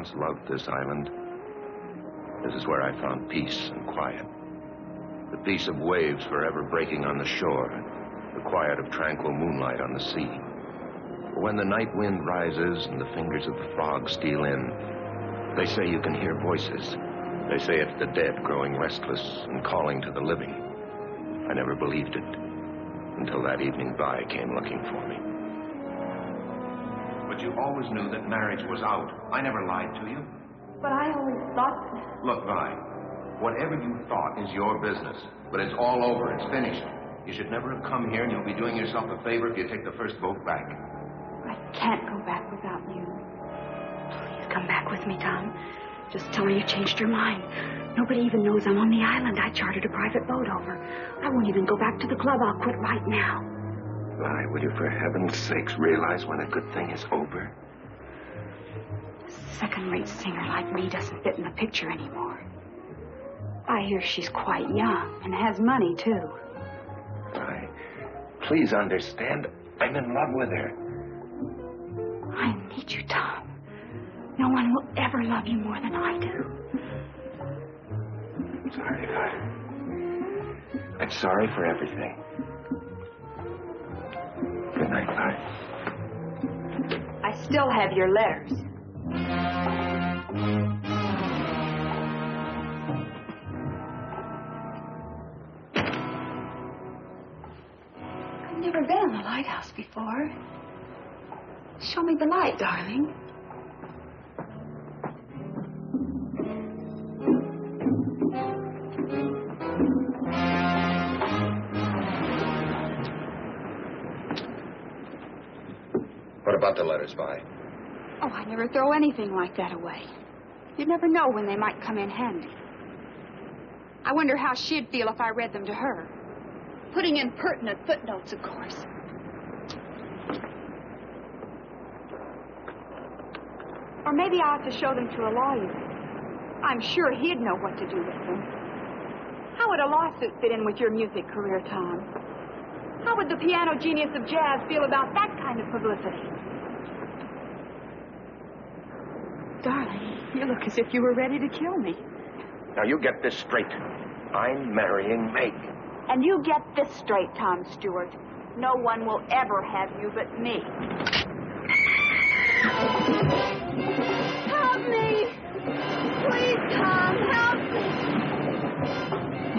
once loved this island. This is where I found peace and quiet. The peace of waves forever breaking on the shore, the quiet of tranquil moonlight on the sea. But when the night wind rises and the fingers of the fog steal in, they say you can hear voices. They say it's the dead growing restless and calling to the living. I never believed it until that evening Vi came looking for me. But you always knew that marriage was out. I never lied to you. But I always thought... Look, Vi, whatever you thought is your business. But it's all over. It's finished. You should never have come here, and you'll be doing yourself a favor if you take the first boat back. I can't go back without you. Please come back with me, Tom. Just tell me you changed your mind. Nobody even knows I'm on the island. I chartered a private boat over. I won't even go back to the club. I'll quit right now. Vi, will you for heaven's sakes realize when a good thing is over? A second-rate singer like me doesn't fit in the picture anymore. I hear she's quite young and has money, too. Vi, please understand. I'm in love with her. I need you, Tom. No one will ever love you more than I do. I'm sorry, Vi. I'm sorry for everything. Good night, Vi. I still have your letters. I've never been in the lighthouse before. Show me the light, darling. What about the letters, Vi? Oh, I never throw anything like that away. You'd never know when they might come in handy. I wonder how she'd feel if I read them to her. Putting in pertinent footnotes, of course. Or maybe I ought to show them to a lawyer. I'm sure he'd know what to do with them. How would a lawsuit fit in with your music career, Tom? How would the piano genius of jazz feel about that kind of publicity? Darling, you look as if you were ready to kill me. Now, you get this straight. I'm marrying Meg. And you get this straight, Tom Stewart. No one will ever have you but me. Help me! Please, Tom, help me!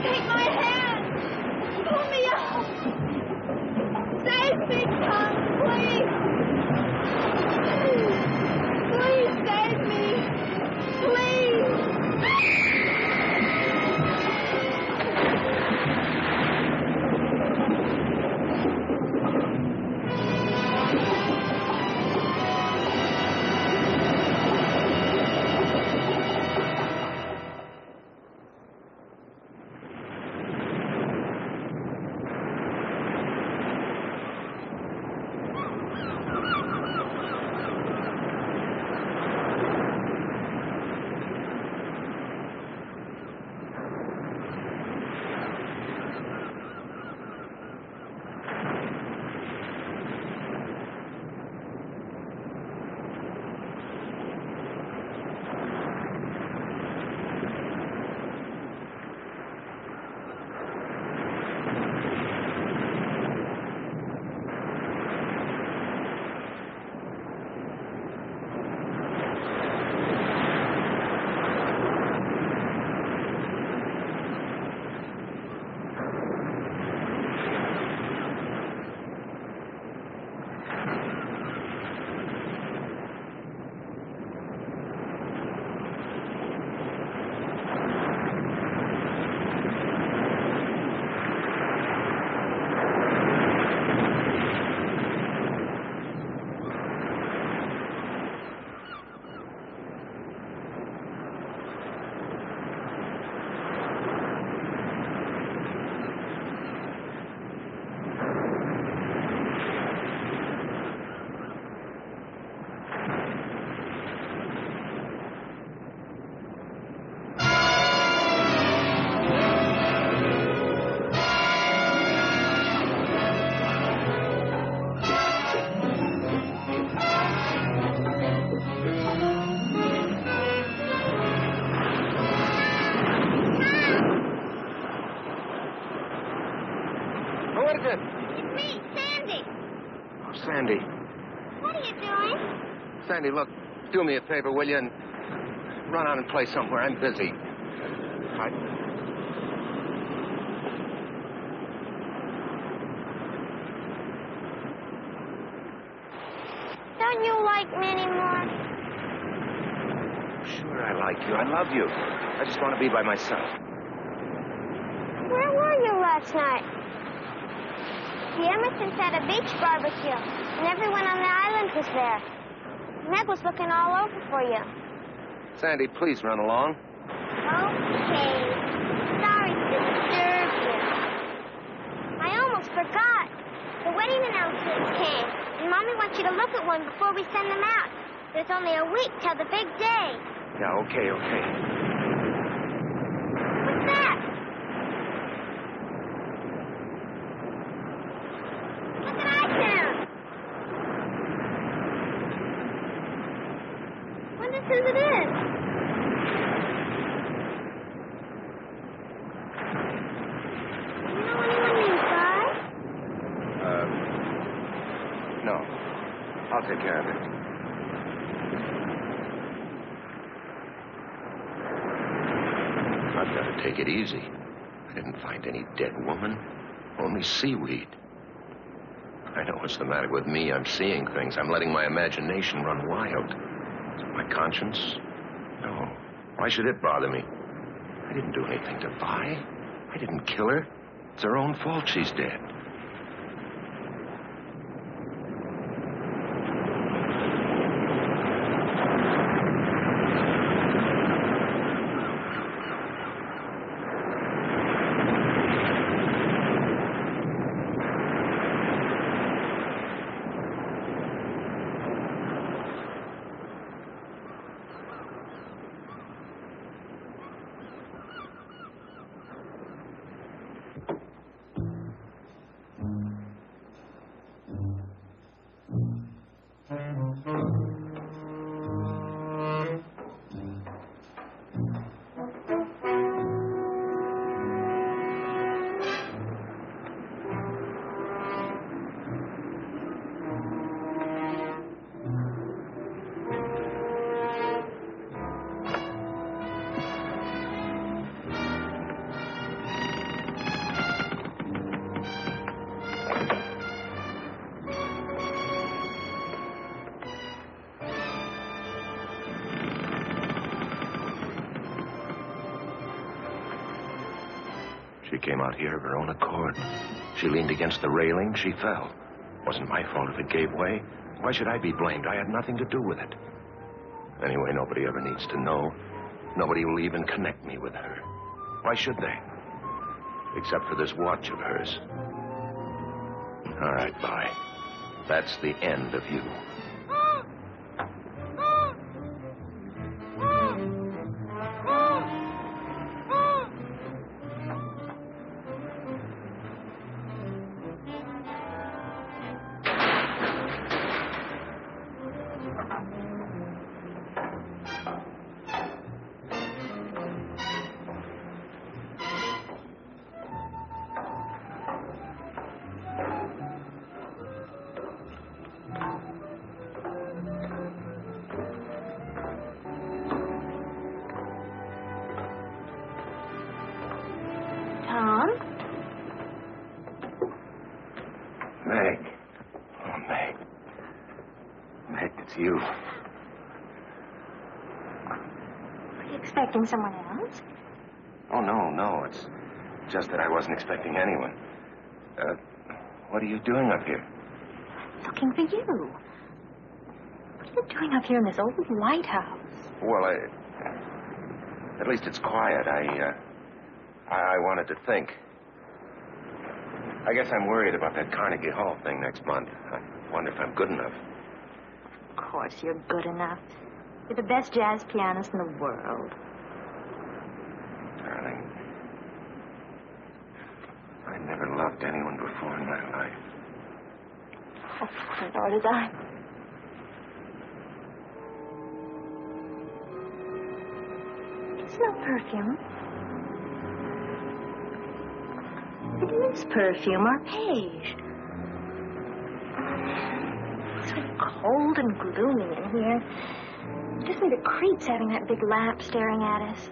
Take my hand! Pull me out! Save me, Tom, please! Please save me! Please! Sandy. What are you doing? Sandy, look, do me a favor, will you? And run out and play somewhere. I'm busy. Don't you like me anymore? Sure, I like you. I love you. I just want to be by myself. Where were you last night? The Emersons had a beach barbecue, and everyone on the island was there. Meg was looking all over for you. Sandy, please run along. Okay. Sorry to disturb you. I almost forgot. The wedding announcements came, and Mommy wants you to look at one before we send them out. There's only a week till the big day. Yeah, okay. What's that? Look at iTunes. Wonder whose it is. You know anyone named Guy? No. I'll take care of it. I've got to take it easy. I didn't find any dead woman, only seaweed. I know what's the matter with me. I'm seeing things. I'm letting my imagination run wild. My conscience? No. Why should it bother me? I didn't do anything to Vi. I didn't kill her. It's her own fault she's dead. She came out here of her own accord. She leaned against the railing. She fell. Wasn't my fault if it gave way. Why should I be blamed? I had nothing to do with it. Anyway, nobody ever needs to know. Nobody will even connect me with her. Why should they? Except for this watch of hers. All right, bye. That's the end of you. Tom? Meg. Oh, Meg. Meg, it's you. Were you expecting someone else? Oh, no. It's just that I wasn't expecting anyone. What are you doing up here? Looking for you. What are you doing up here in this old lighthouse? Well, at least it's quiet. I wanted to think. I guess I'm worried about that Carnegie Hall thing next month. I wonder if I'm good enough. Of course you're good enough. You're the best jazz pianist in the world. Darling, I never loved anyone before in my life. Oh, nor did I. Do you smell perfume? It is perfume, arpege. cold and gloomy in here. It gives me the creeps having that big lamp staring at us.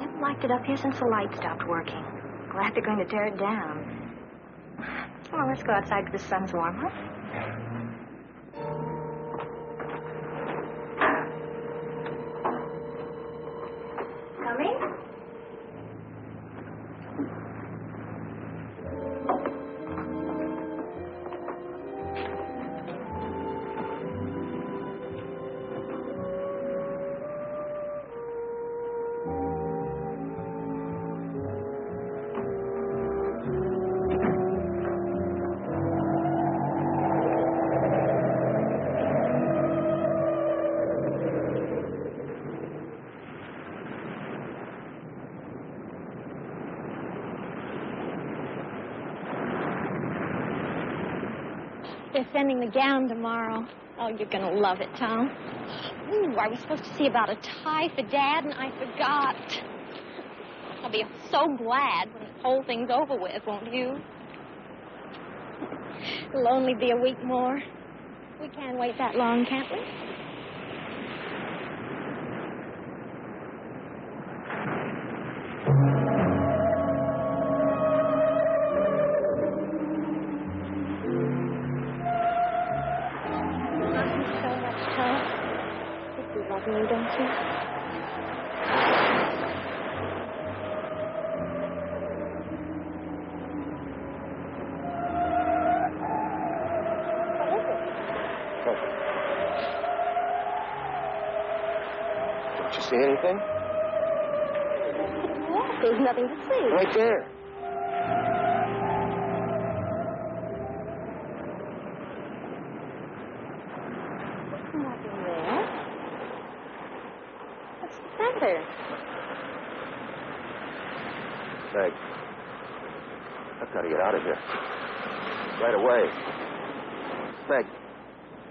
Never liked it up here since the light stopped working. Glad they're going to tear it down. Come on, let's go outside because the sun's warm, huh? Coming? They're sending the gown tomorrow. Oh, you're going to love it, Tom. Ooh, I was supposed to see about a tie for Dad, and I forgot. I'll be so glad when this whole thing's over with, won't you? It'll only be a week more. We can't wait that long, can't we? Me, don't you? What is it? Don't you see anything? What? There's nothing to see. Right there. Nothing there. What's the matter? Meg, I've got to get out of here. Right away. Meg,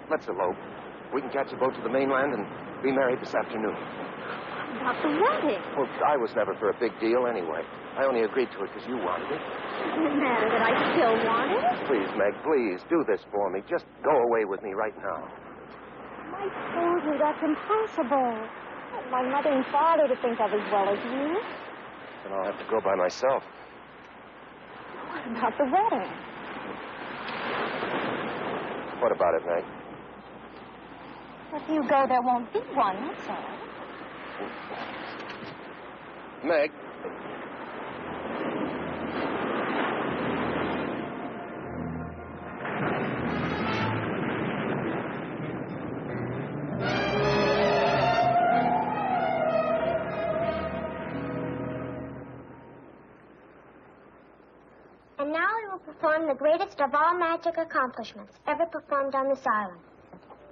let's elope. We can catch a boat to the mainland and be married this afternoon. About the wedding. Well, I was never for a big deal anyway. I only agreed to it because you wanted it. Doesn't it matter that I still want it? Please, Meg, please, do this for me. Just go away with me right now. I told you that's impossible. I want my mother and father to think of as well as you. Then I'll have to go by myself. What about the wedding? What about it, Meg? If you go, there won't be one, that's all. Meg. And now we will perform the greatest of all magic accomplishments ever performed on this island.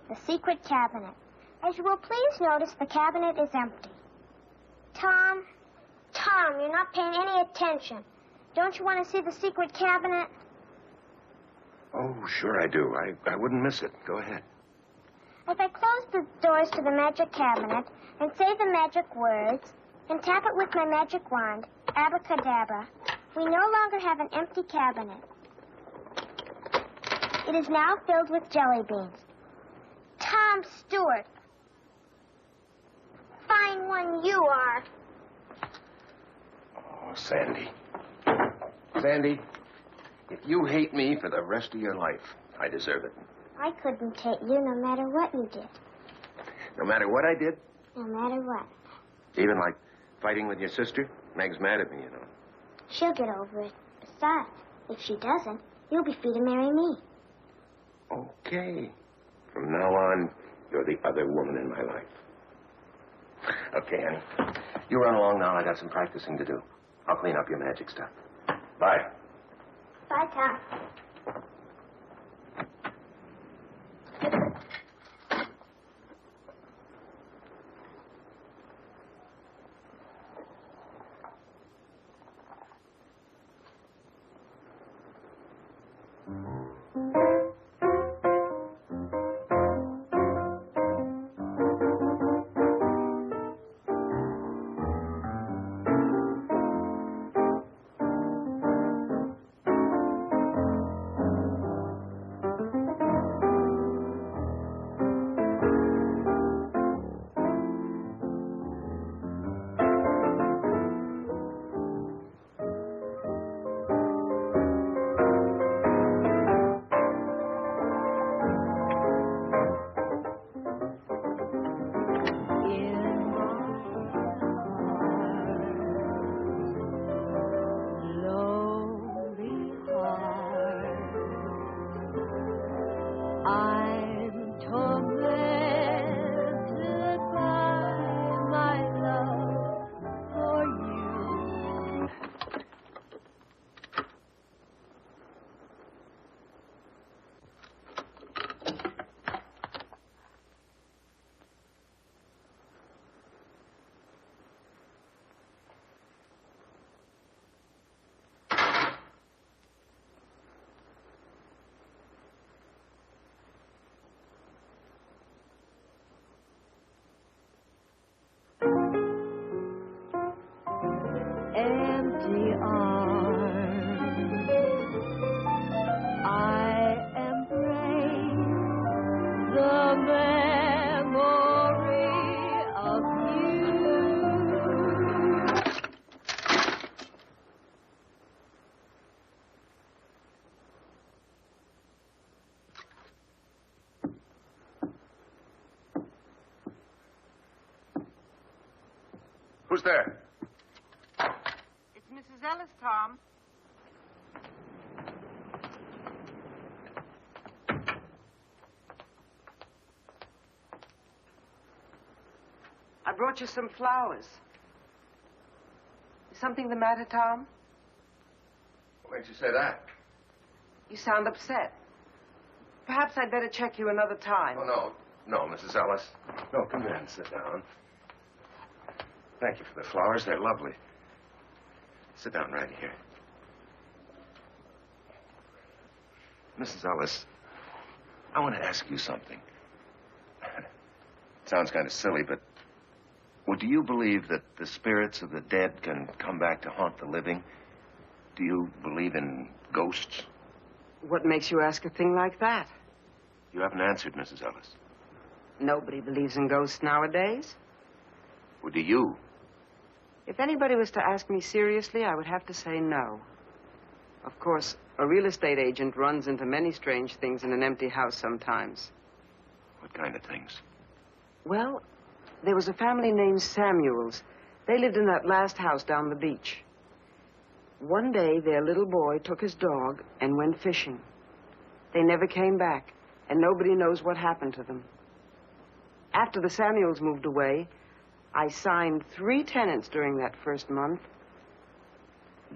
The secret cabinet. As you will please notice, the cabinet is empty. Tom, you're not paying any attention. Don't you want to see the secret cabinet? Oh, sure I do. I wouldn't miss it. Go ahead. If I close the doors to the magic cabinet and say the magic words and tap it with my magic wand, abracadabra, we no longer have an empty cabinet. It is now filled with jelly beans. Tom Stewart. Fine one you are. Oh, Sandy. Sandy, if you hate me for the rest of your life, I deserve it. I couldn't hate you no matter what you did. No matter what I did? No matter what. Even like fighting with your sister? Meg's mad at me, you know. She'll get over it. Besides, if she doesn't, you'll be free to marry me. Okay. From now on, you're the other woman in my life. Okay, Annie. You run along now. I got some practicing to do. I'll clean up your magic stuff. Bye. Bye, Tom. empty arms. I embrace the memory of you. Who's there? It's Mrs. Ellis, Tom. I brought you some flowers. Is something the matter, Tom? What makes you say that? You sound upset. Perhaps I'd better check you another time. Oh, no. No, Mrs. Ellis. No, come in. Sit down. Thank you for the flowers. They're lovely. Sit down right here. Mrs. Ellis, I want to ask you something. It sounds kind of silly, but do you believe that the spirits of the dead can come back to haunt the living? Do you believe in ghosts? What makes you ask a thing like that? You haven't answered, Mrs. Ellis. Nobody believes in ghosts nowadays. Well, do you? If anybody was to ask me seriously, I would have to say no. Of course, a real estate agent runs into many strange things in an empty house sometimes. What kind of things? Well, there was a family named Samuels. They lived in that last house down the beach. One day, their little boy took his dog and went fishing. They never came back, and nobody knows what happened to them. After the Samuels moved away, I signed 3 tenants during that first month,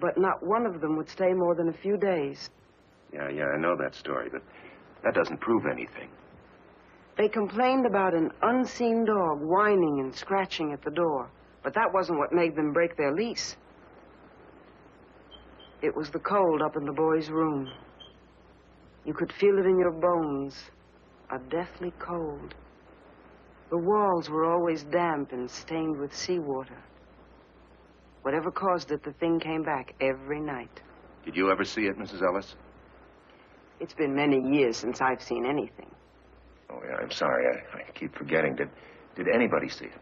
but not one of them would stay more than a few days. Yeah, I know that story, but that doesn't prove anything. They complained about an unseen dog whining and scratching at the door, but that wasn't what made them break their lease. It was the cold up in the boy's room. You could feel it in your bones, a deathly cold. The walls were always damp and stained with seawater. Whatever caused it, the thing came back every night. Did you ever see it, Mrs. Ellis? It's been many years since I've seen anything. Oh, yeah, I'm sorry. I keep forgetting. Did anybody see it?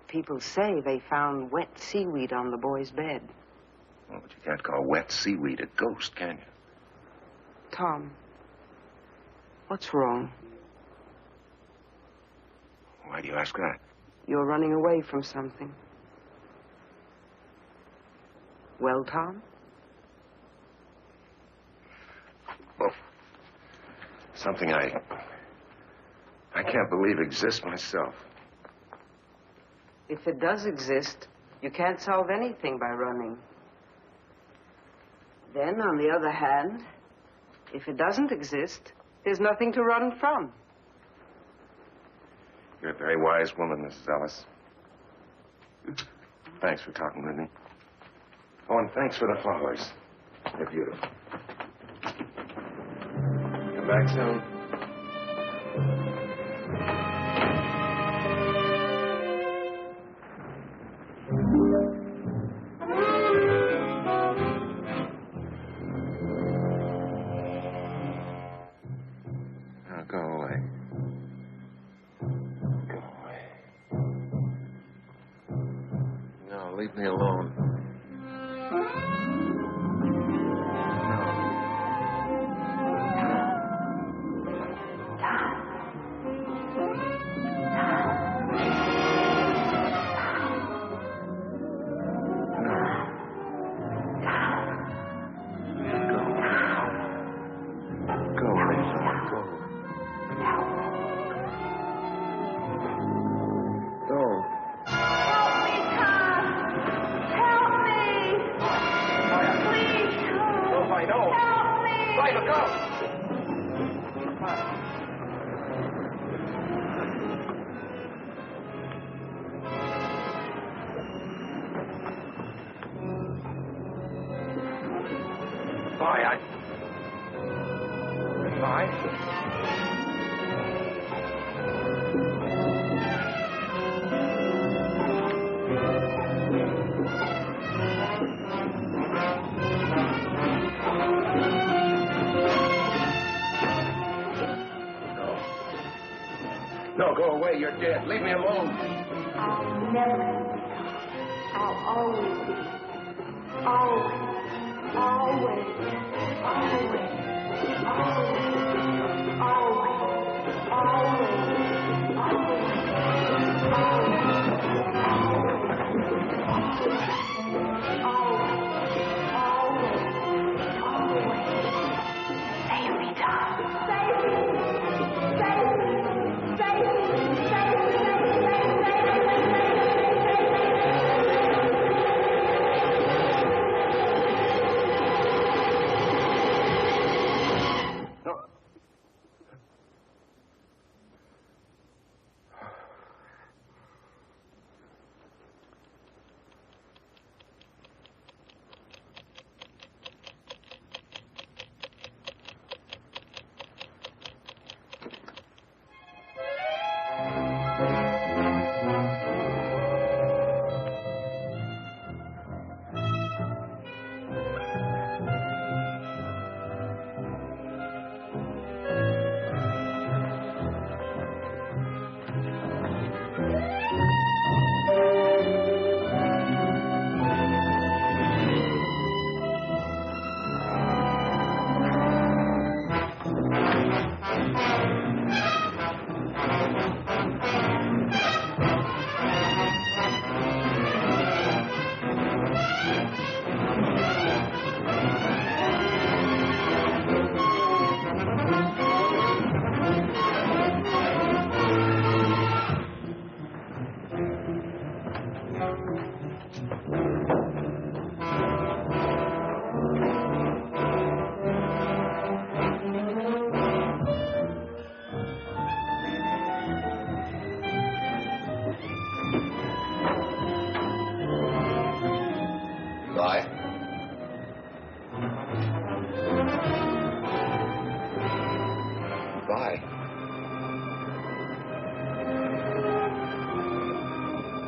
People say they found wet seaweed on the boy's bed. Well, but you can't call wet seaweed a ghost, can you? Tom, what's wrong? Why do you ask that? You're running away from something. Well, Tom? Well, something I can't believe exists myself. If it does exist, you can't solve anything by running. Then, on the other hand, if it doesn't exist, there's nothing to run from. You're a very wise woman, Mrs. Ellis. Thanks for talking with me. Oh, and thanks for the flowers. They're beautiful. Come back soon. Now, go away. Go away. No, leave me alone. Goodbye. go away. You're dead. Leave me alone. I'll never be gone. I'll always be. Always. Always. Always. Always. Always.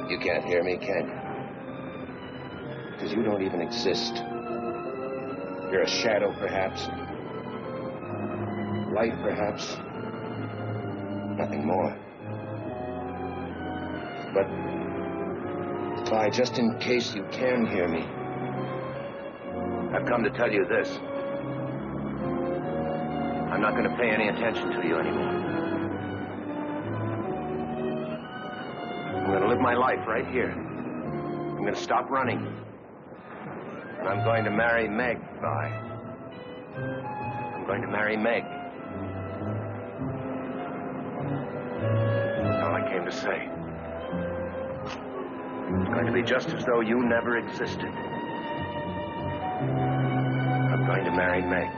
You can't hear me, can you? Because you don't even exist. You're a shadow, perhaps. Light, perhaps. Nothing more. But, Vi, just in case you can hear me, I've come to tell you this. I'm not going to pay any attention to you anymore. I'm going to live my life right here. I'm going to stop running. And I'm going to marry Meg, Vi. I'm going to marry Meg. That's all I came to say. It's going to be just as though you never existed. I'm going to marry Meg.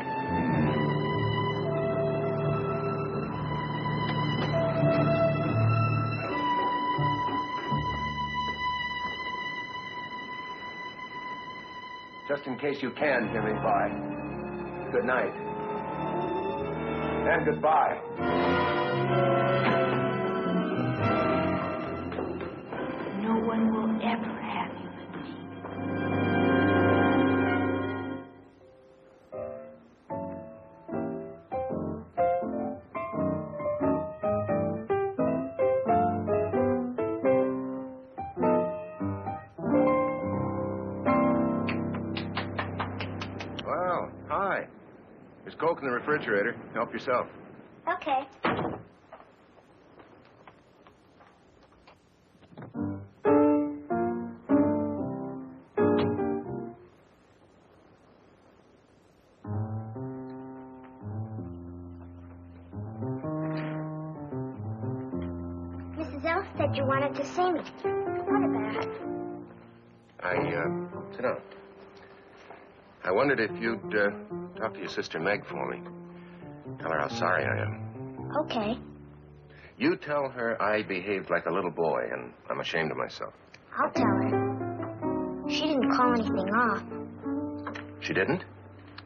Just in case you can hear me, Vi. Good night. And goodbye. No one will ever have you and me. Well, hi. There's Coke in the refrigerator. Help yourself. Okay. Mrs. Elf said you wanted to see me. What about? Sit down. I wondered if you'd talk to your sister Meg for me. Tell her how sorry I am. Okay. You tell her I behaved like a little boy and I'm ashamed of myself. I'll tell her. She didn't call anything off. She didn't?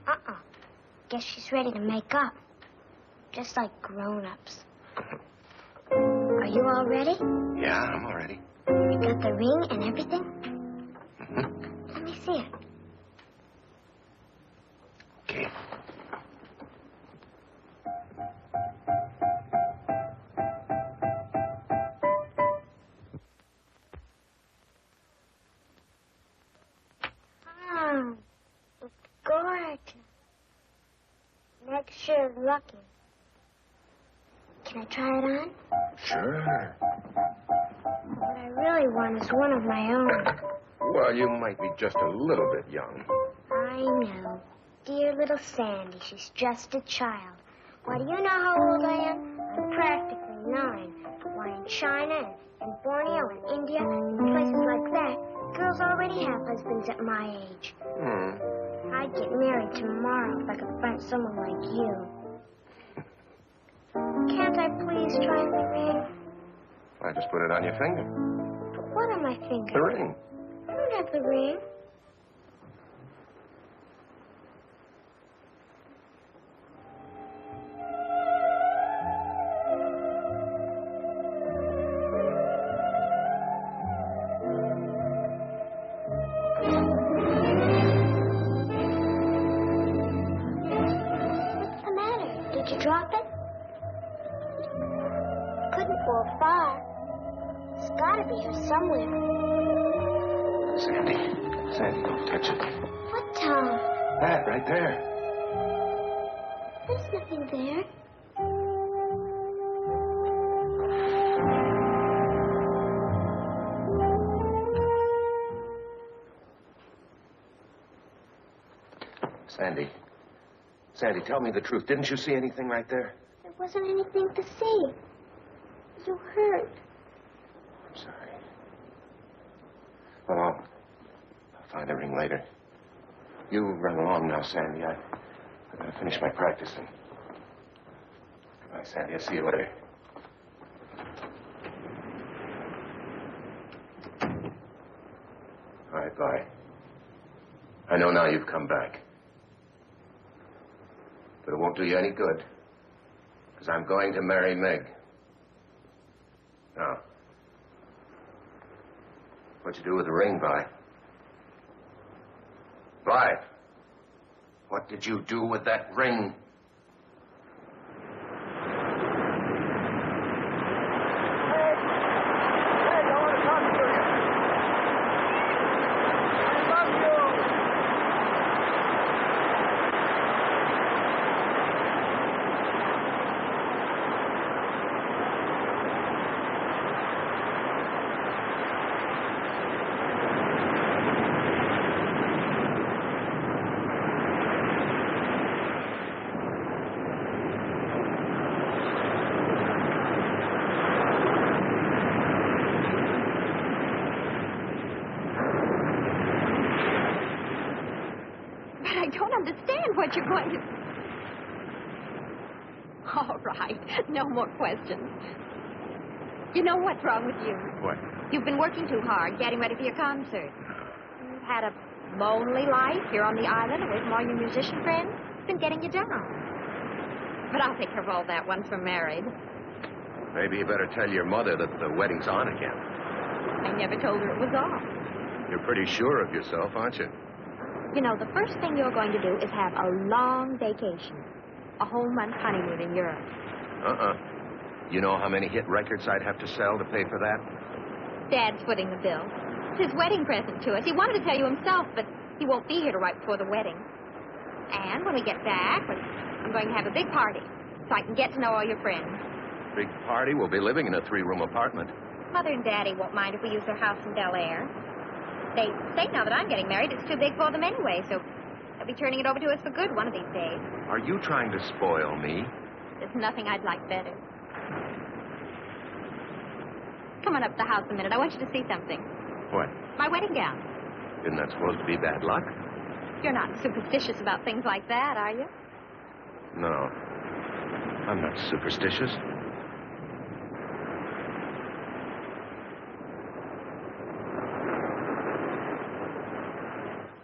Uh-uh. Guess she's ready to make up. Just like grown-ups. Are you all ready? Yeah, I'm all ready. You got the ring and everything? Mm-hmm. Let me see it. Okay. like sure lucky. Can I try it on? Sure. What I really want is one of my own. Well, you might be just a little bit young. I know. Dear little Sandy, she's just a child. Why, do you know how old I am? I'm practically 9. Why, in China and Borneo and India and places like that, girls already have husbands at my age. I'd get married tomorrow if I could find someone like you. Can't I please try on the ring? I just put it on your finger. But what on my finger? The ring. I don't have the ring. What's the matter? Did you drop it? Couldn't fall far. It's gotta be here somewhere. Sandy, don't touch it. What, Tom? That right there. There's nothing there. Sandy, tell me the truth. Didn't you see anything right there? There wasn't anything to see. You hurt. I'm sorry. Well, I'll find the ring later. You run along now, Sandy. I gotta finish my practicing. Goodbye, Sandy. I'll see you later. All right, bye. I know now you've come back. But it won't do you any good. Because I'm going to marry Meg. Now, what'd you do with the ring, Vi? Vi, what did you do with that ring? I don't understand what you're going to... All right. No more questions. You know what's wrong with you? What? You've been working too hard, getting ready for your concert. You've had a lonely life here on the island, away from all your musician friends. It's been getting you down. But I'll take care of all that once we're married. Maybe you better tell your mother that the wedding's on again. I never told her it was off. You're pretty sure of yourself, aren't you? You know, the first thing you're going to do is have a long vacation. A whole month honeymoon in Europe. You know how many hit records I'd have to sell to pay for that? Dad's footing the bill. It's his wedding present to us. He wanted to tell you himself, but he won't be here till right before the wedding. And when we get back, I'm going to have a big party so I can get to know all your friends. Big party? We'll be living in a 3-room apartment. Mother and Daddy won't mind if we use their house in Bel Air. They say now that I'm getting married, it's too big for them anyway, so they'll be turning it over to us for good one of these days. Are you trying to spoil me? There's nothing I'd like better. Come on up to the house a minute. I want you to see something. What? My wedding gown. Isn't that supposed to be bad luck? You're not superstitious about things like that, are you? No. I'm not superstitious.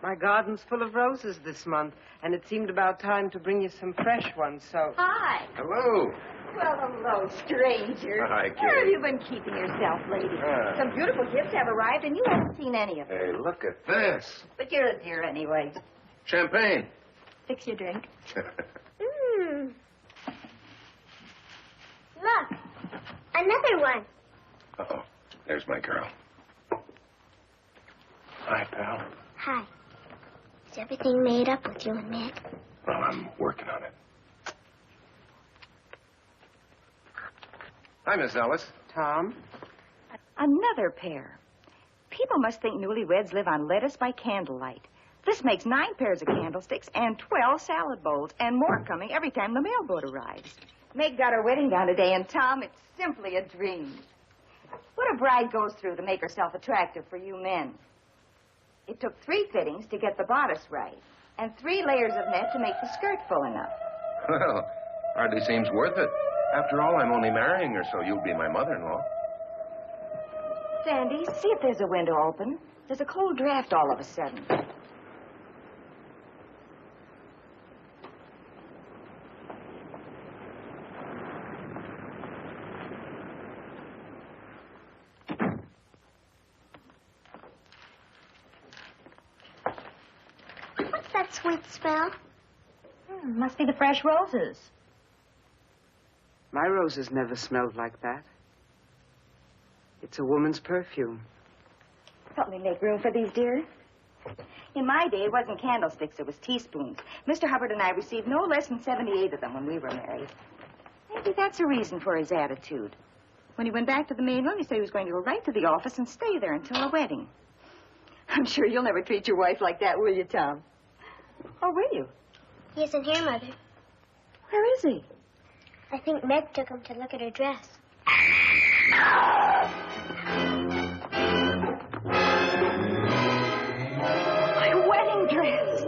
My garden's full of roses this month, and it seemed about time to bring you some fresh ones, so... Hi. Hello. Well, hello, stranger. Hi, Where have Kitty. you been keeping yourself, lady? Some beautiful gifts have arrived, and you haven't seen any of them. Hey, look at this. But you're a dear anyway. Champagne. Fix your drink. Look, another one. Uh-oh. There's my girl. Hi, pal. Hi. Is everything made up with you and Meg? Well, I'm working on it. Hi, Miss Ellis. Tom? Another pair. People must think newlyweds live on lettuce by candlelight. This makes 9 pairs of candlesticks and 12 salad bowls, and more coming every time the mailboat arrives. Meg got her wedding gown today, and Tom, it's simply a dream. What a bride goes through to make herself attractive for you men. It took 3 fittings to get the bodice right, and 3 layers of net to make the skirt full enough. Well, hardly seems worth it. After all, I'm only marrying her, so you'll be my mother-in-law. Sandy, see if there's a window open. There's a cold draft all of a sudden. What's that sweet smell? Must be the fresh roses. My roses never smelled like that. It's a woman's perfume. Help me make room for these, dear. In my day, it wasn't candlesticks, it was teaspoons. Mr. Hubbard and I received no less than 78 of them when we were married. Maybe that's a reason for his attitude. When he went back to the mainland, he said he was going to go right to the office and stay there until the wedding. I'm sure you'll never treat your wife like that, will you, Tom? Or will you? He isn't here, Mother. Where is he? I think Meg took him to look at her dress. My wedding dress.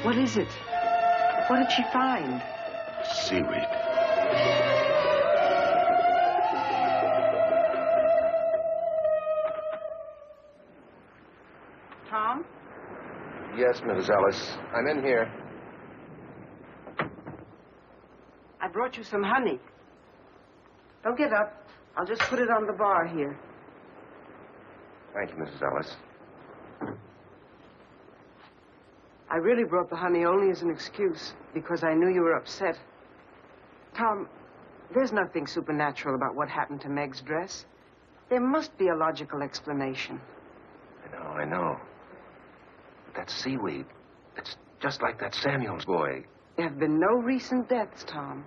What is it? What did she find? Seaweed. Tom? Yes, Mrs. Ellis. I'm in here. I brought you some honey. Don't get up. I'll just put it on the bar here. Thank you, Mrs. Ellis. I really brought the honey only as an excuse, because I knew you were upset. Tom, there's nothing supernatural about what happened to Meg's dress. There must be a logical explanation. I know. But that seaweed, it's just like that Samuels boy. There have been no recent deaths, Tom.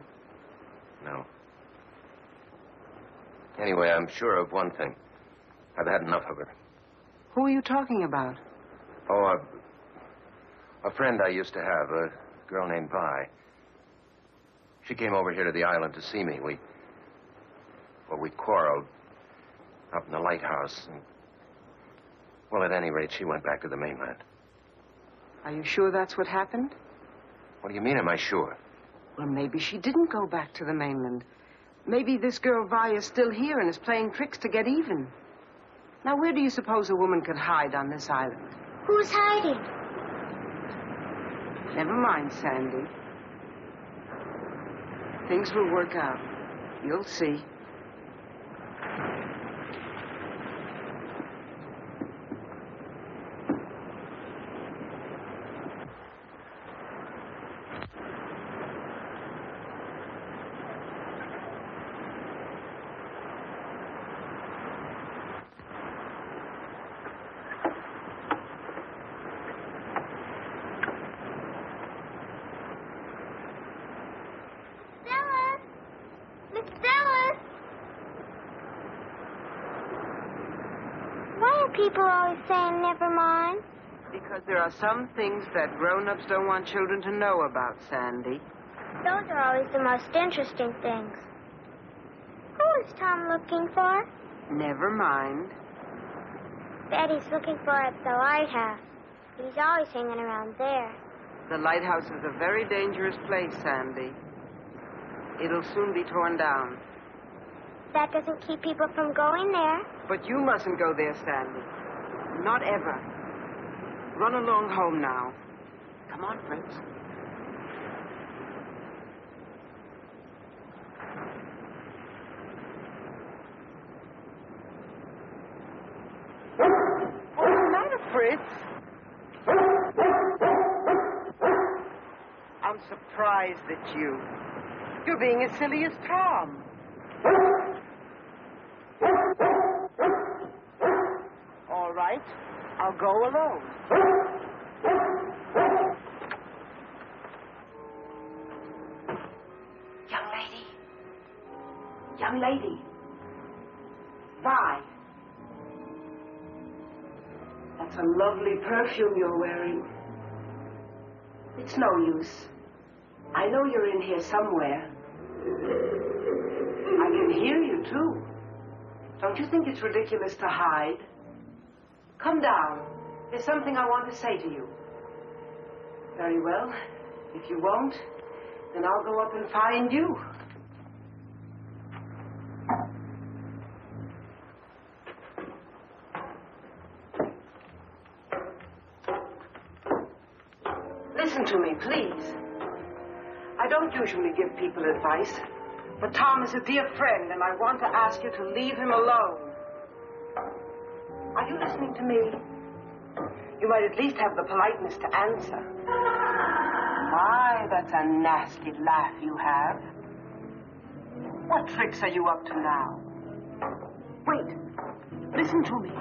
No. Anyway, I'm sure of one thing. I've had enough of her. Who are you talking about? Oh, a friend I used to have, a girl named Vi. She came over here to the island to see me. We quarreled up in the lighthouse. And, well, at any rate, she went back to the mainland. Are you sure that's what happened? What do you mean, am I sure? Well, maybe she didn't go back to the mainland. Maybe this girl Vi is still here and is playing tricks to get even. Now, where do you suppose a woman could hide on this island? Who's hiding? Never mind, Sandy. Things will work out. You'll see. People always saying never mind. Because there are some things that grown-ups don't want children to know about, Sandy. Those are always the most interesting things. Who is Tom looking for? Never mind. Daddy's looking for at the lighthouse. He's always hanging around there. The lighthouse is a very dangerous place, Sandy. It'll soon be torn down. That doesn't keep people from going there. But you mustn't go there, Sandy. Not ever. Run along home now. Come on, Fritz. What's the matter, Fritz? I'm surprised at you. You're being as silly as Tom. All right, I'll go alone. Young lady, Young lady. Vi. That's a lovely perfume you're wearing. It's no use. I know you're in here somewhere. I can hear you, too. Don't you think it's ridiculous to hide? Come down. There's something I want to say to you. Very well. If you won't, then I'll go up and find you. Listen to me, please. I don't usually give people advice, but Tom is a dear friend, and I want to ask you to leave him alone. Are you listening to me? You might at least have the politeness to answer. My, that's a nasty laugh you have. What tricks are you up to now? Wait. Listen to me.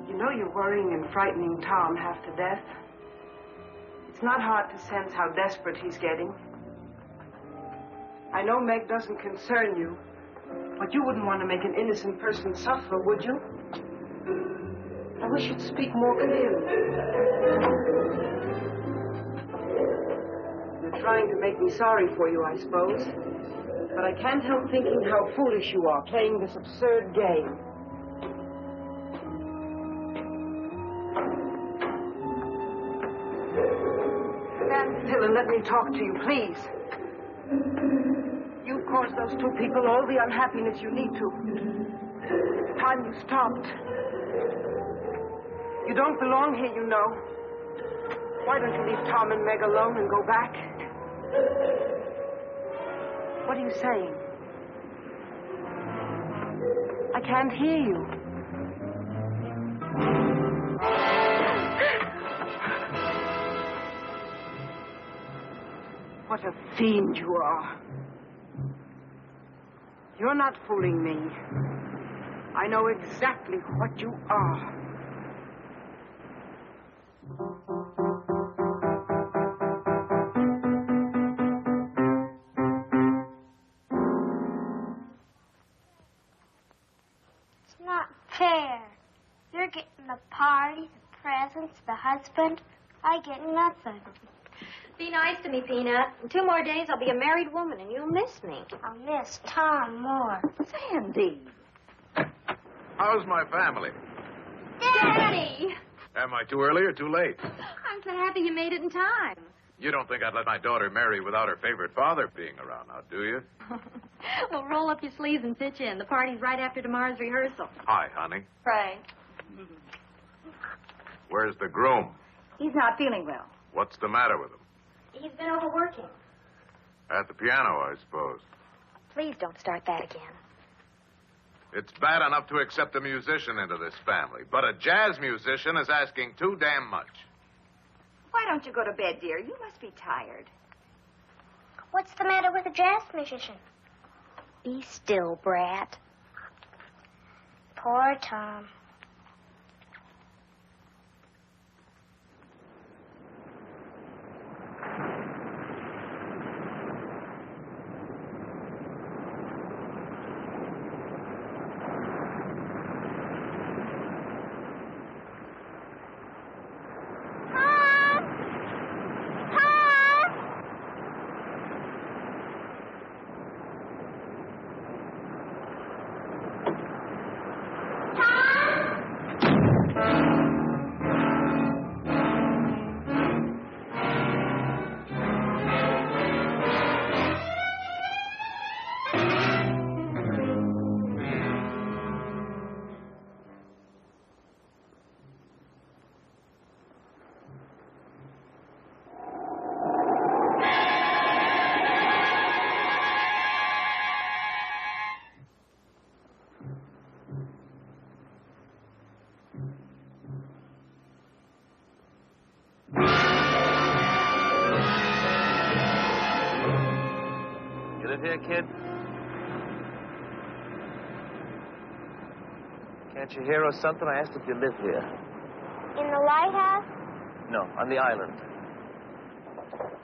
You know you're worrying and frightening Tom half to death. It's not hard to sense how desperate he's getting. I know Meg doesn't concern you, but you wouldn't want to make an innocent person suffer, would you? I wish you'd speak more clearly. You're trying to make me sorry for you, I suppose. But I can't help thinking how foolish you are playing this absurd game. Stand still and let me talk to you, please. You've caused those two people all the unhappiness you need to. It's time you stopped. You don't belong here, you know. Why don't you leave Tom and Meg alone and go back? What are you saying? I can't hear you. What a fiend you are. You're not fooling me. I know exactly what you are. It's not fair. You're getting the party, the presents, the husband. I get nothing. Be nice to me, Peanut. In 2 more days, I'll be a married woman, and you'll miss me. I'll miss Tom more. Sandy. How's my family? Daddy! Am I too early or too late? I'm so happy you made it in time. You don't think I'd let my daughter marry without her favorite father being around now, do you? Well, roll up your sleeves and pitch in. The party's right after tomorrow's rehearsal. Hi, honey. Frank. Where's the groom? He's not feeling well. What's the matter with him? He's been overworking. At the piano, I suppose. Please don't start that again. It's bad enough to accept a musician into this family, but a jazz musician is asking too damn much. Why don't you go to bed, dear? You must be tired. What's the matter with a jazz musician? Be still, brat. Poor Tom. Here, kid? Can't you hear or something? I asked if you live here. In the lighthouse? No, on the island.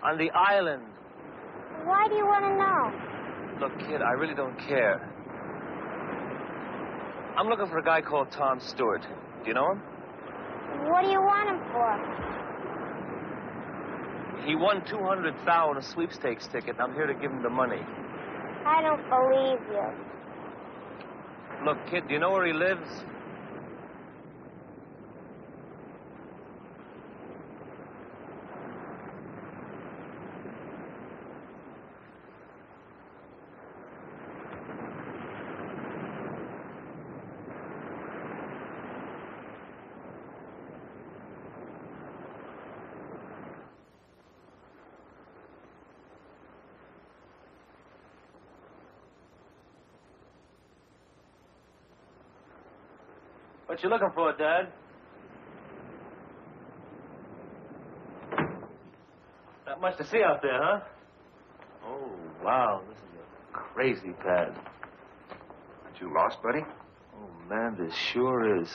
On the island. Why do you want to know? Look, kid, I really don't care. I'm looking for a guy called Tom Stewart. Do you know him? What do you want him for? He won $200,000 on a sweepstakes ticket, and I'm here to give him the money. I don't believe you. Look, kid, do you know where he lives? What you looking for, Dad? Not much to see out there, huh? Oh, wow, this is a crazy pad. Aren't you lost, buddy? Oh, man, this sure is.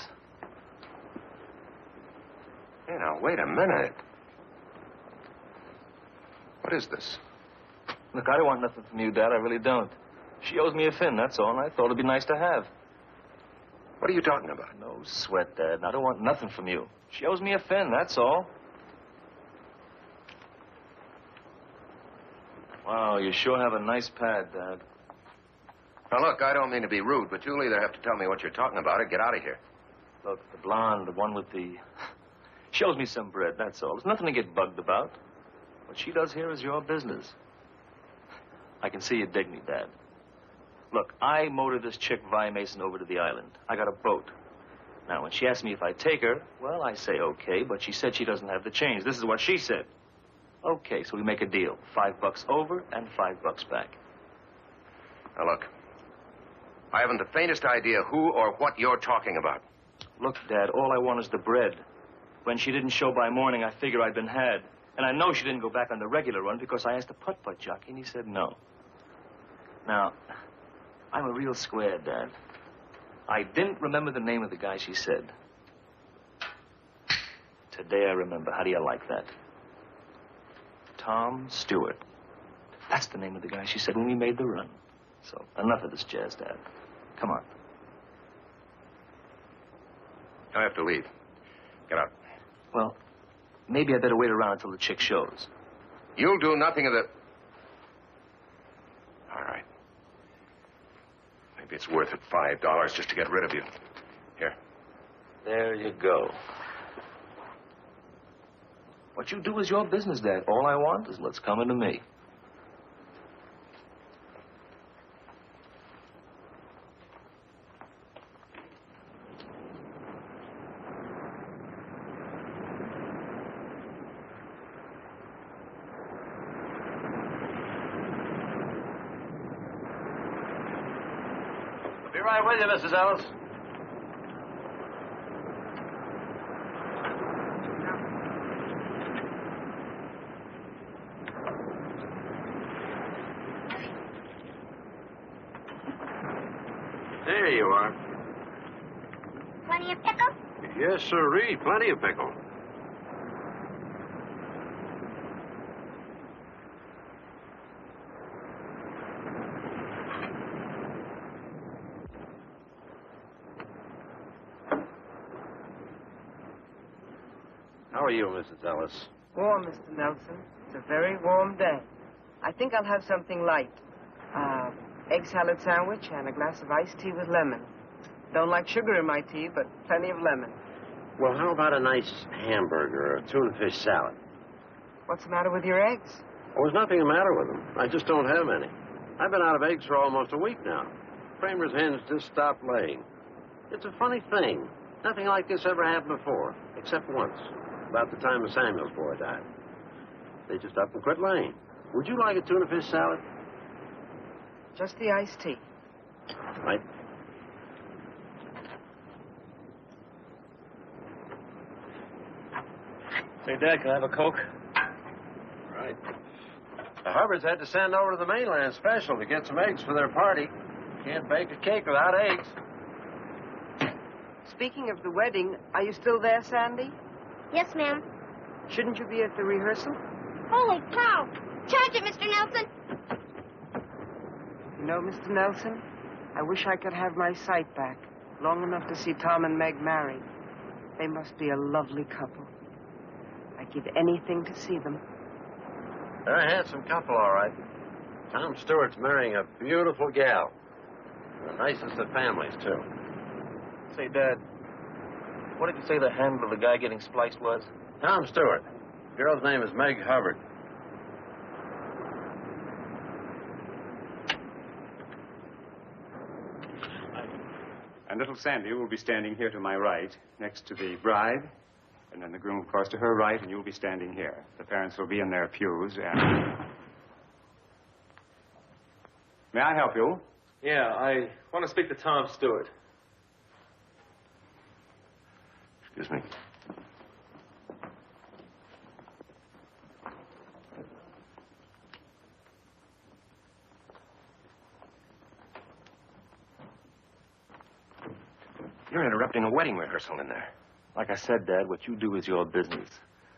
Hey, now, wait a minute. What is this? Look, I don't want nothing from you, Dad. I really don't. She owes me a fin, that's all, and I thought it'd be nice to have. What are you talking about? No sweat, Dad. I don't want nothing from you. She owes me a fin, that's all. Wow, you sure have a nice pad, Dad. Now, look, I don't mean to be rude, but you'll either have to tell me what you're talking about or get out of here. Look, the blonde, the one with the... She owes me some bread, that's all. There's nothing to get bugged about. What she does here is your business. I can see you dig me, Dad. Look, I motored this chick, Vi Mason, over to the island. I got a boat. Now, when she asked me if I'd take her, well, I say okay, but she said she doesn't have the change. This is what she said. Okay, so we make a deal. $5 over and $5 back. Now, look, I haven't the faintest idea who or what you're talking about. Look, Dad, all I want is the bread. When she didn't show by morning, I figured I'd been had. And I know she didn't go back on the regular run because I asked the putt-putt jockey, and he said no. Now, I'm a real square, Dad. I didn't remember the name of the guy she said. Today I remember. How do you like that? Tom Stewart. That's the name of the guy she said when we made the run. So, enough of this jazz, Dad. Come on. I have to leave. Get out. Well, maybe I better wait around until the chick shows. You'll do nothing of the... All right. Maybe it's worth it, $5 just to get rid of you. Here. There you go. What you do is your business, Dad. All I want is what's coming to me. Be right with you, Mrs. Ellis. There you are. Plenty of pickle? Yes, sirree. Plenty of pickle. How are you, Mrs. Ellis? Warm, Mr. Nelson. It's a very warm day. I think I'll have something light. Egg salad sandwich and a glass of iced tea with lemon. Don't like sugar in my tea, but plenty of lemon. Well, how about a nice hamburger or a tuna fish salad? What's the matter with your eggs? Oh, there's nothing the matter with them. I just don't have any. I've been out of eggs for almost a week now. Kramer's hens just stopped laying. It's a funny thing. Nothing like this ever happened before, except once, about the time the Samuels boy died. They just up and quit laying. Would you like a tuna fish salad? Just the iced tea. Right. Say, Dad, can I have a Coke? Right. The Hubbards had to send over to the mainland special to get some eggs for their party. Can't bake a cake without eggs. Speaking of the wedding, are you still there, Sandy? Yes, ma'am. Shouldn't you be at the rehearsal? Holy cow! Charge it, Mr. Nelson. You know, Mr. Nelson, I wish I could have my sight back long enough to see Tom and Meg married. They must be a lovely couple. I'd give anything to see them. They're a handsome couple, all right. Tom Stewart's marrying a beautiful gal. The nicest of families, too. Say, Dad, what did you say the handle of the guy getting spliced was? Tom Stewart. The girl's name is Meg Hubbard. And little Sandy will be standing here to my right, next to the bride, and then the groom, of course, to her right, and you'll be standing here. The parents will be in their pews, and... May I help you? Yeah, I want to speak to Tom Stewart. Excuse me. You're interrupting a wedding rehearsal in there. Like I said, Dad, what you do is your business.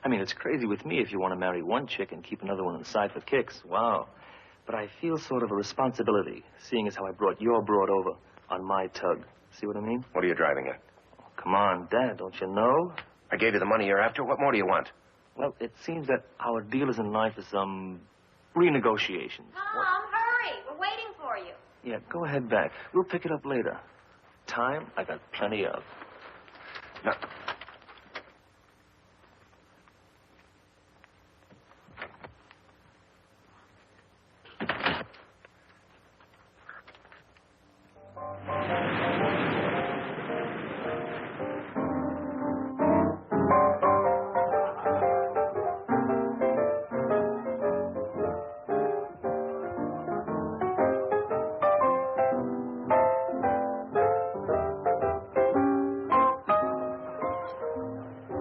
I mean, it's crazy with me if you want to marry one chick and keep another one on the side for kicks. Wow. But I feel sort of a responsibility, seeing as how I brought your broad over on my tug. See what I mean? What are you driving at? Oh, come on, Dad, don't you know? I gave you the money you're after. What more do you want? Well, it seems that our deal is in line for some renegotiations. Tom, hurry. We're waiting for you. Yeah, go ahead back. We'll pick it up later. Time, I got plenty of. Now,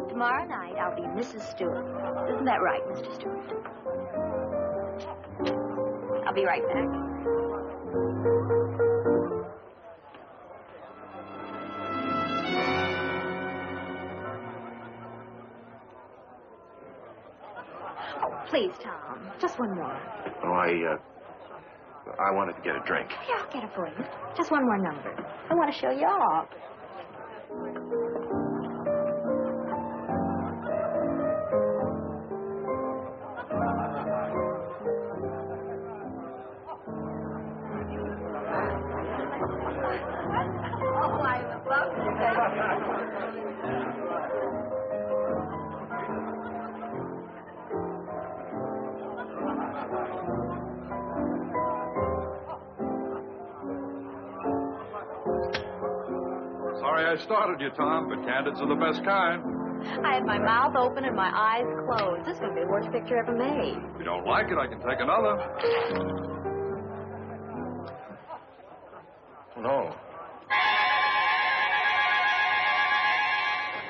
Tomorrow night, I'll be Mrs. Stewart. Isn't that right, Mr. Stewart? I'll be right back. Oh, please, Tom. Just one more. oh, I wanted to get a drink. Yeah, I'll get it for you. Just one more number. I want to show you off. Sorry I started you, Tom, but candids are the best kind. I had my mouth open and my eyes closed. This is going to be the worst picture ever made. If you don't like it, I can take another. No.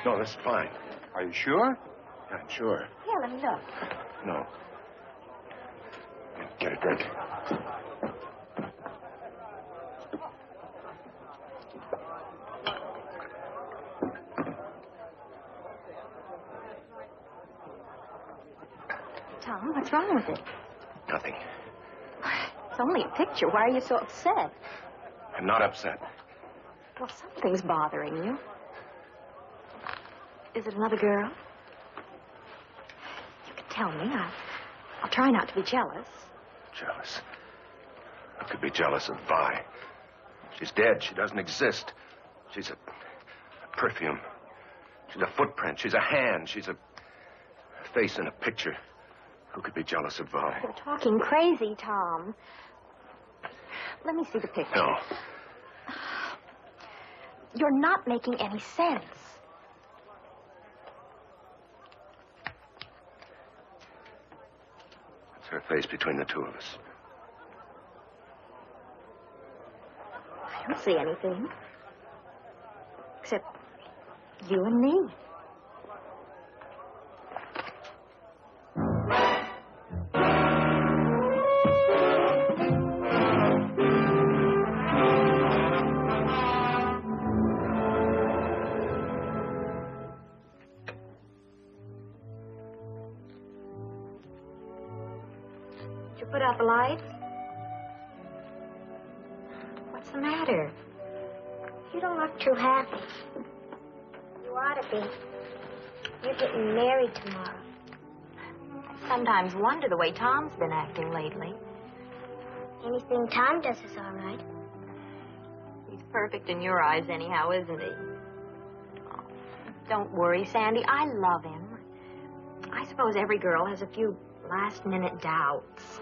No, this is fine. Are you sure? Yeah, I'm sure. Here, let me look. No. Get a drink. Tom, what's wrong with it? Nothing. It's only a picture. Why are you so upset? I'm not upset. Well, something's bothering you. Is it another girl? You can tell me. I'll try not to be jealous. Jealous? I could be jealous of Vi. She's dead. She doesn't exist. She's a perfume. She's a footprint. She's a hand. She's a face in a picture. Who could be jealous of Vi? You're talking crazy, Tom. Let me see the picture. No. You're not making any sense. It's her face between the two of us. I don't see anything. Except you and me. lights? What's the matter? You don't look too happy. You ought to be. You're getting married tomorrow. I sometimes wonder the way Tom's been acting lately. Anything Tom does is all right. He's perfect in your eyes anyhow, isn't he? Oh, don't worry, Sandy. I love him. I suppose every girl has a few last-minute doubts.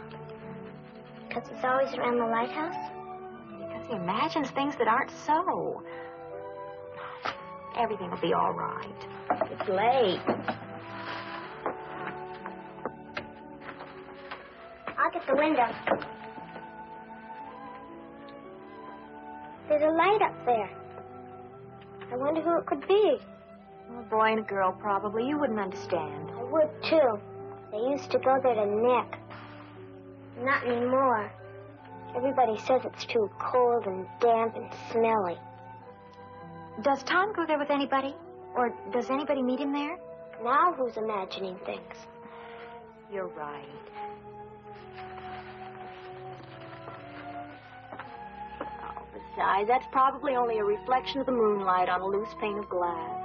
Because he's always around the lighthouse? Because he imagines things that aren't so. Everything will be all right. It's late. I'll get the window. There's a light up there. I wonder who it could be. A boy and a girl, probably. You wouldn't understand. I would, too. They used to go there to nip. Not anymore. Everybody says it's too cold and damp and smelly. Does Tom go there with anybody? Or does anybody meet him there? Now who's imagining things? You're right. Oh, besides, that's probably only a reflection of the moonlight on a loose pane of glass.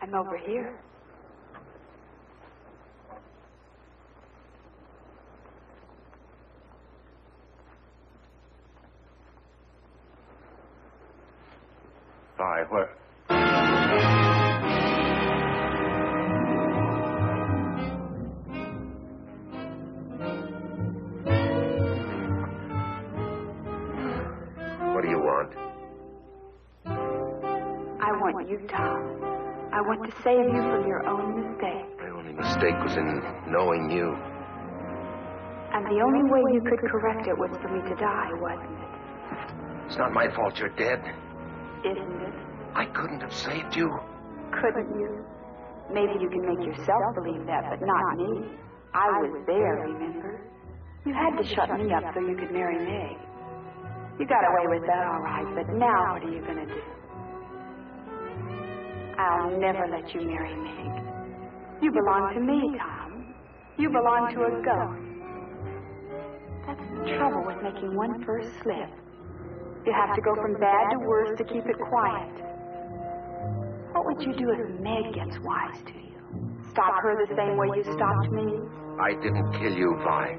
I'm over here. Vi, where? What do you want? I want you, Tom. I want to save you from your own mistake. My only mistake was in knowing you. And the only way you could correct it was for me to die, wasn't it? It's not my fault you're dead. Isn't it? I couldn't have saved you. Couldn't you? Maybe you can make yourself believe that, but not me. I was there, remember? You had to shut me up so you could marry Meg. You got away with that all right, but now what are you going to do? I'll never let you marry Meg. You belong to me, Tom. You belong to a ghost. That's the trouble with making one first slip. You have to go from bad to worse to keep it quiet. What would you do if Meg gets wise to you? Stop her the same way you stopped me? I didn't kill you, Vi.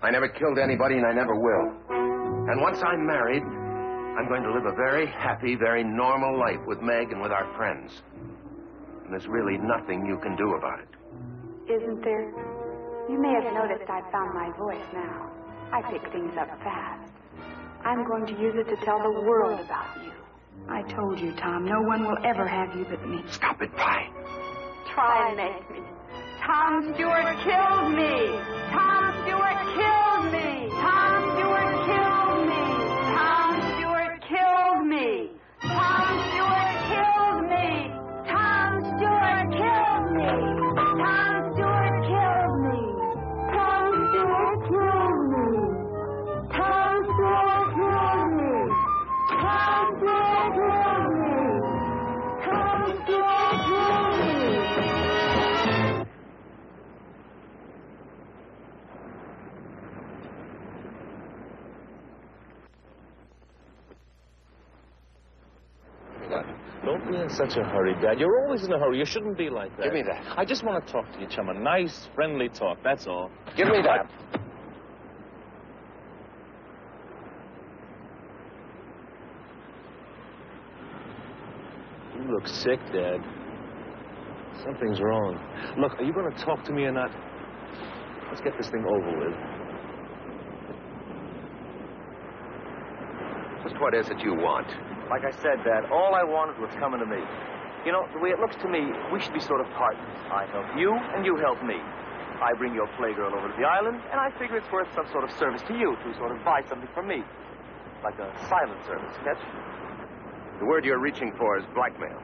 I never killed anybody, and I never will. And once I'm married, I'm going to live a very happy, very normal life with Meg and with our friends. And there's really nothing you can do about it. Isn't there? You may have noticed I've found my voice now. I pick things up fast. I'm going to use it to tell the world about you. I told you, Tom, no one will ever have you but me. Stop it, Vi. Try and make me. Tom Stewart killed me. Tom Stewart killed me. Tom Stewart killed me. Tom Stewart killed Don't be in such a hurry, Dad. You're always in a hurry. You shouldn't be like that. Give me that. I just want to talk to you, chum. A nice, friendly talk, that's all. Give me that. You look sick, Dad. Something's wrong. Look, are you going to talk to me or not? Let's get this thing over with. Just what is it you want? Like I said, Dad, all I wanted was coming to me. You know, the way it looks to me, we should be sort of partners. I help you, and you help me. I bring your playgirl over to the island, and I figure it's worth some sort of service to you to sort of buy something from me. Like a silent service, catch? The word you're reaching for is blackmail.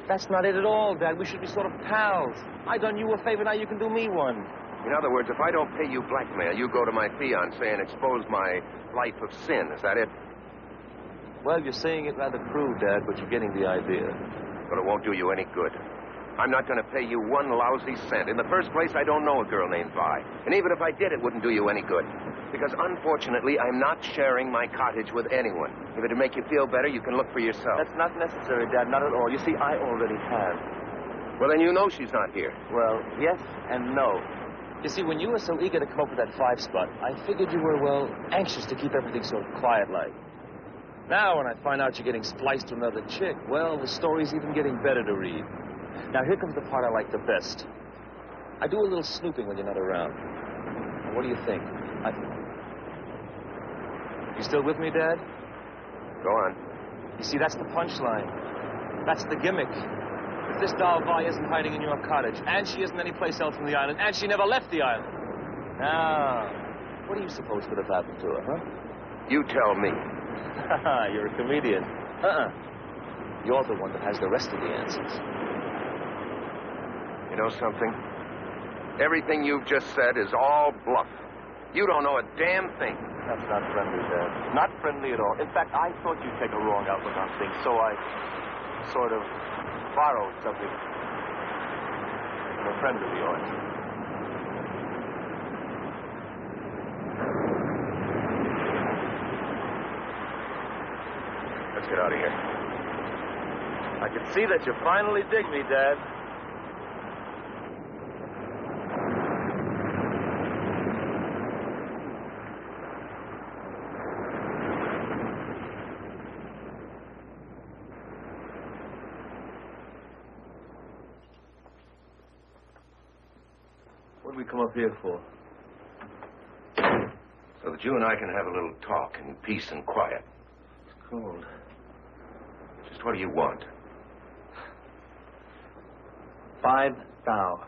That's not it at all, Dad. We should be sort of pals. I done you a favor, now you can do me one. In other words, if I don't pay you blackmail, you go to my fiancé and expose my life of sin. Is that it? Well, you're saying it rather crude, Dad, but you're getting the idea. But it won't do you any good. I'm not going to pay you one lousy cent. In the first place, I don't know a girl named Vi. And even if I did, it wouldn't do you any good. Because unfortunately, I'm not sharing my cottage with anyone. If it'd make you feel better, you can look for yourself. That's not necessary, Dad, not at all. You see, I already have. Well, then you know she's not here. Well, yes and no. You see, when you were so eager to come up with that 5 spot, I figured you were, well, anxious to keep everything sort of quiet-like. Now, when I find out you're getting spliced to another chick, well, the story's even getting better to read. Now, here comes the part I like the best. I do a little snooping when you're not around. Now, what do you think? You still with me, Dad? Go on. You see, that's the punchline. That's the gimmick. If this doll Vi isn't hiding in your cottage, and she isn't anyplace else on the island, and she never left the island. Now, what do you suppose could have happened to her, huh? You tell me. You're a comedian. You're the one that has the rest of the answers. You know something? Everything you've just said is all bluff. You don't know a damn thing. That's not friendly, Dad. Not friendly at all. In fact, I thought you'd take a wrong outlook on things, so I sort of borrowed something from a friend of yours. Let's get out of here. I can see that you finally dig me, Dad. What did we come up here for? So that you and I can have a little talk in peace and quiet. It's cold. Just what do you want? 5 thou.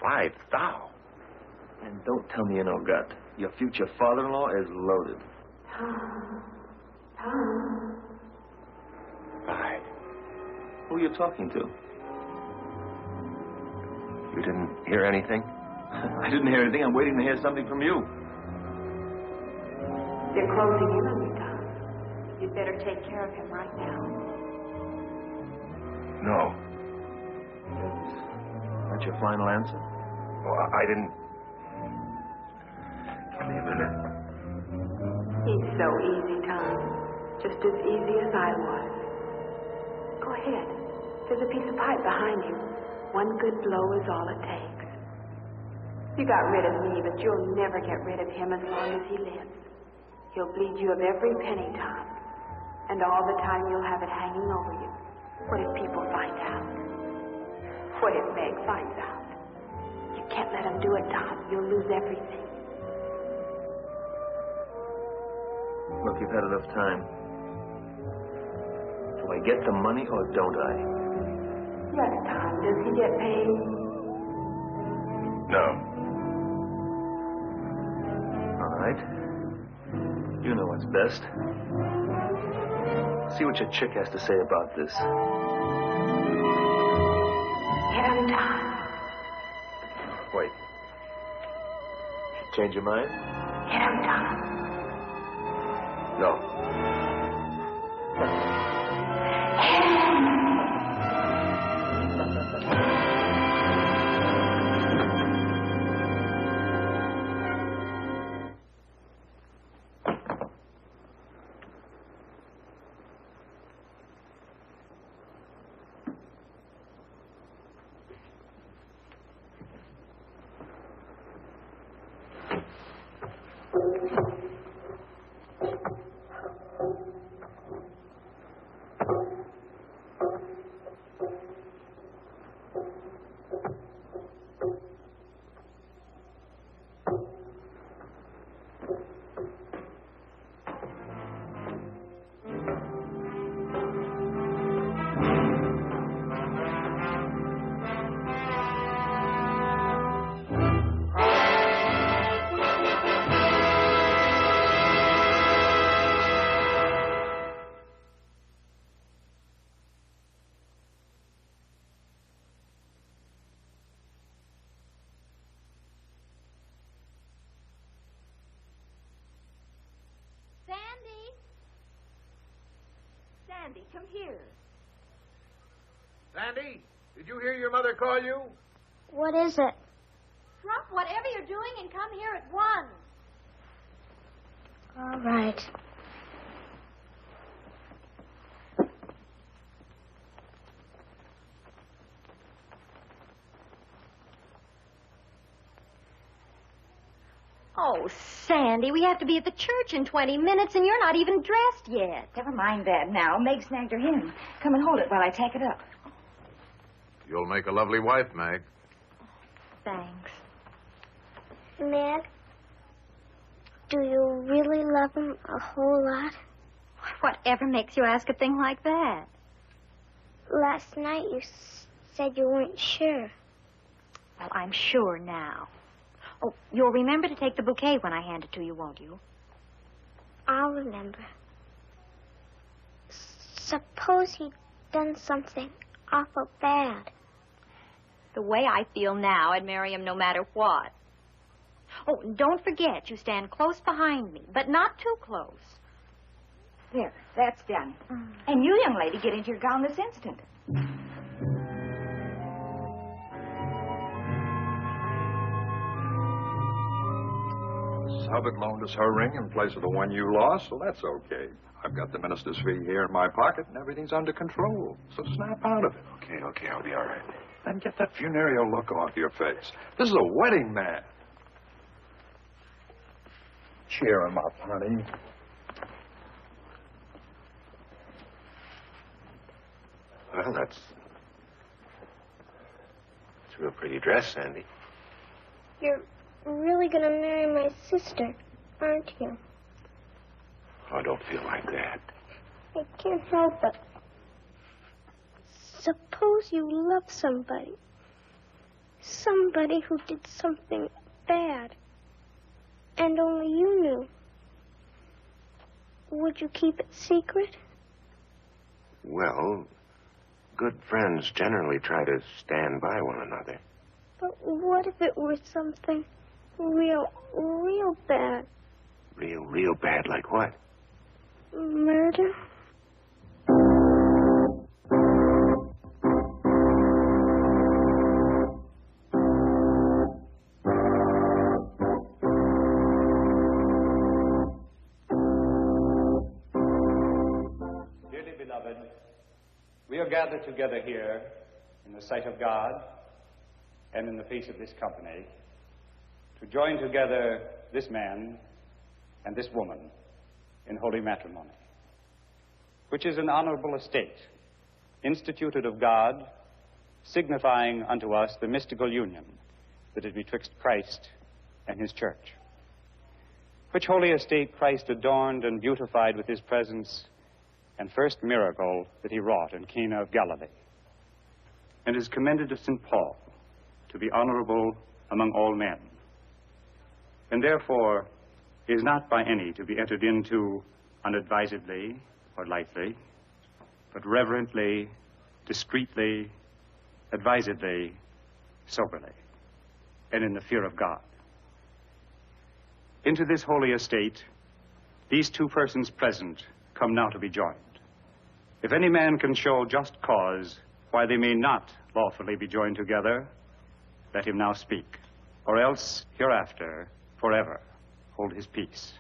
5 thou? And don't tell me you know gut. Your future father-in-law is loaded. Tom. 5. Who are you talking to? You didn't hear anything? I didn't hear anything. I'm waiting to hear something from you. They're closing in on you, Tom. You'd better take care of him right now. No. That's your final answer? Oh, I didn't... Give me a minute. He's so easy, Tom. Just as easy as I was. Go ahead. There's a piece of pipe behind you. One good blow is all it takes. You got rid of me, but you'll never get rid of him as long as he lives. He'll bleed you of every penny, Tom. And all the time you'll have it hanging over you. What if people find out? What if Meg finds out? You can't let him do it, Tom. You'll lose everything. Look, you've had enough time. Do I get the money or don't I? Yes, Tom. Does he get paid? No. All right. You know what's best. See what your chick has to say about this. Get him, Tom. Wait. Change your mind? Get him, Tom. No. Sandy, come here. Sandy, did you hear your mother call you? What is it? Drop whatever you're doing and come here at once. All right. Oh, Sandy, we have to be at the church in 20 minutes, and you're not even dressed yet. Never mind that now. Meg snagged her hen. Come and hold it while I tack it up. You'll make a lovely wife, Meg. Thanks. Meg, do you really love him a whole lot? Whatever makes you ask a thing like that? Last night you said you weren't sure. Well, I'm sure now. Oh, you'll remember to take the bouquet when I hand it to you, won't you? I'll remember. Suppose he'd done something awful bad. The way I feel now, I'd marry him no matter what. Oh, don't forget, you stand close behind me, but not too close. There, that's done. And you, young lady, get into your gown this instant. Hubbard loaned us her ring in place of the one you lost, so that's okay. I've got the minister's fee here in my pocket, and everything's under control. So snap out of it. Okay, I'll be all right. Then get that funereal look off your face. This is a wedding man. Cheer him up, honey. Well, that's a real pretty dress, Sandy. You're really going to marry my sister, aren't you? Oh, don't feel like that. I can't help it. Suppose you love somebody. Somebody who did something bad. And only you knew. Would you keep it secret? Well, good friends generally try to stand by one another. But what if it were something real bad? Real bad like what? Murder? Dearly beloved, we are gathered together here in the sight of God and in the face of this company to join together this man and this woman in holy matrimony, which is an honorable estate, instituted of God, signifying unto us the mystical union that is betwixt Christ and his church. Which holy estate Christ adorned and beautified with his presence and first miracle that he wrought in Cana of Galilee, and is commended to St. Paul to be honorable among all men, and therefore is not by any to be entered into unadvisedly or lightly, but reverently, discreetly, advisedly, soberly, and in the fear of God. Into this holy estate, these two persons present come now to be joined. If any man can show just cause why they may not lawfully be joined together, let him now speak, or else hereafter, forever, hold his peace.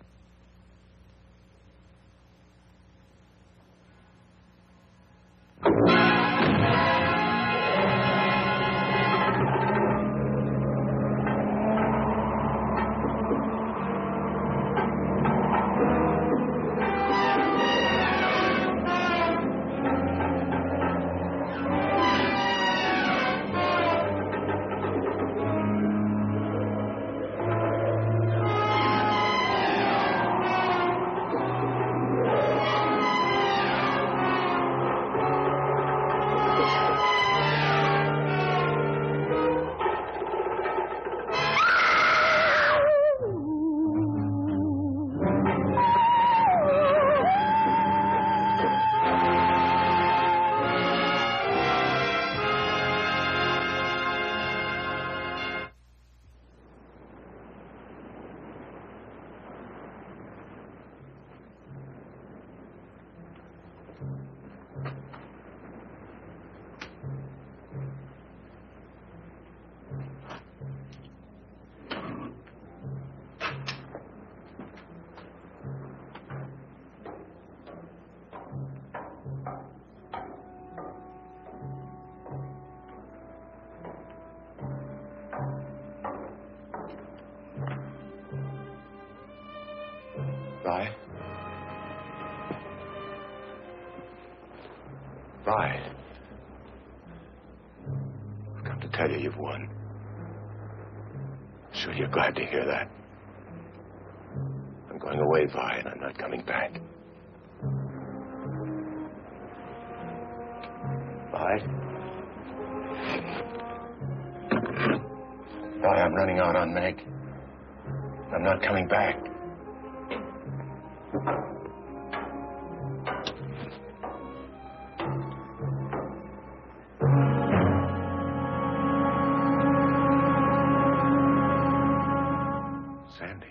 Vi, I've come to tell you you've won. Sure you're glad to hear that. I'm going away, Vi, and I'm not coming back. Vi? Vi, I'm running out on Meg. I'm not coming back. Sandy,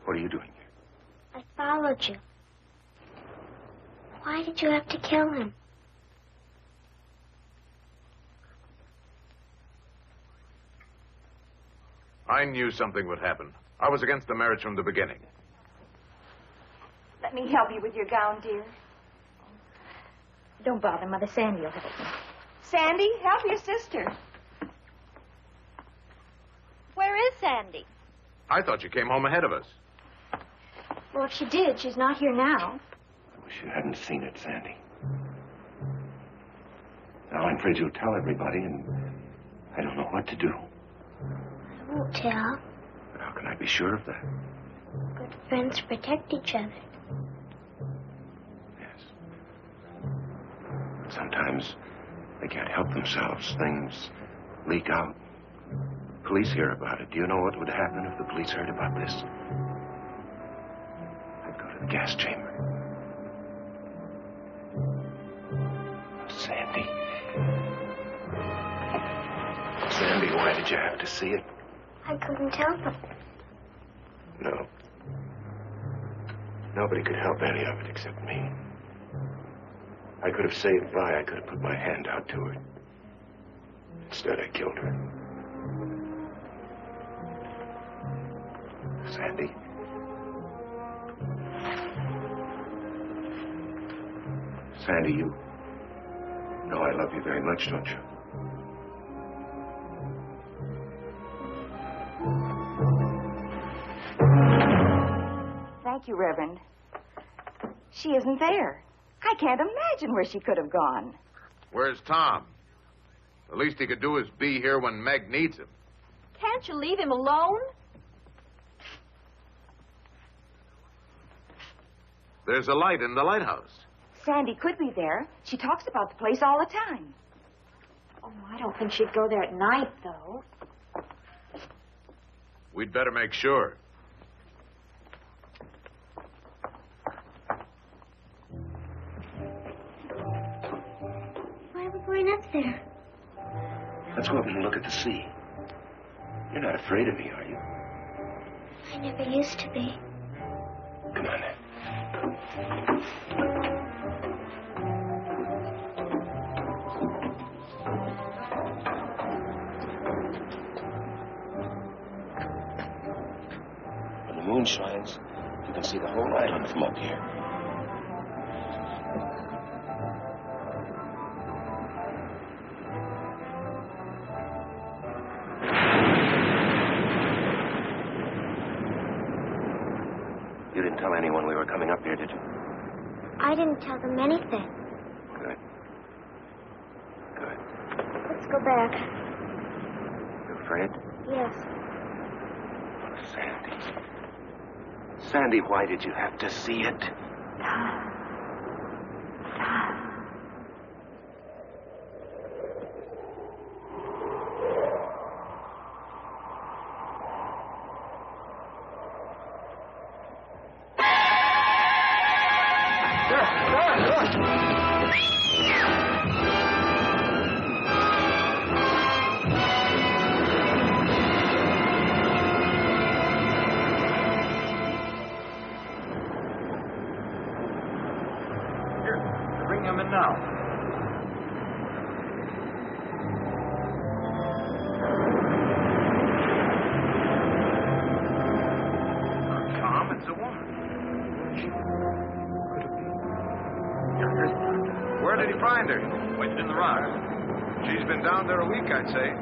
what are you doing here? I followed you. Why did you have to kill him? I knew something would happen. I was against the marriage from the beginning. Let me help you with your gown, dear. Don't bother, Mother. Sandy will help me. Sandy, help your sister. Where is Sandy? I thought you came home ahead of us. Well, if she did, she's not here now. I wish you hadn't seen it, Sandy. Now I'm afraid you'll tell everybody, and I don't know what to do. I won't tell. But how can I be sure of that? Good friends protect each other. Yes. But sometimes they can't help themselves. Things leak out. Police hear about it. Do you know what would happen if the police heard about this? I'd go to the gas chamber. Sandy. Sandy, why did you have to see it? I couldn't help it. No. Nobody could help any of it except me. I could have saved Vi. I could have put my hand out to her. Instead, I killed her. Sandy. Sandy, you know I love you very much, don't you? Thank you, Reverend. She isn't there. I can't imagine where she could have gone. Where's Tom? The least he could do is be here when Meg needs him. Can't you leave him alone? There's a light in the lighthouse. Sandy could be there. She talks about the place all the time. Oh, I don't think she'd go there at night, though. We'd better make sure. Why are we going up there? Let's go up and look at the sea. You're not afraid of me, are you? I never used to be. Come on, then. When the moon shines, you can see the whole island from up here. You didn't tell anyone we were coming up here, did you? I didn't tell them anything. Good. Good. Let's go back. You afraid? Yes. Sandy. Sandy, why did you have to see it? Bring him in now. Tom, it's a woman. Where did he find her? Waited in the rocks. She's been down there a week, I'd say.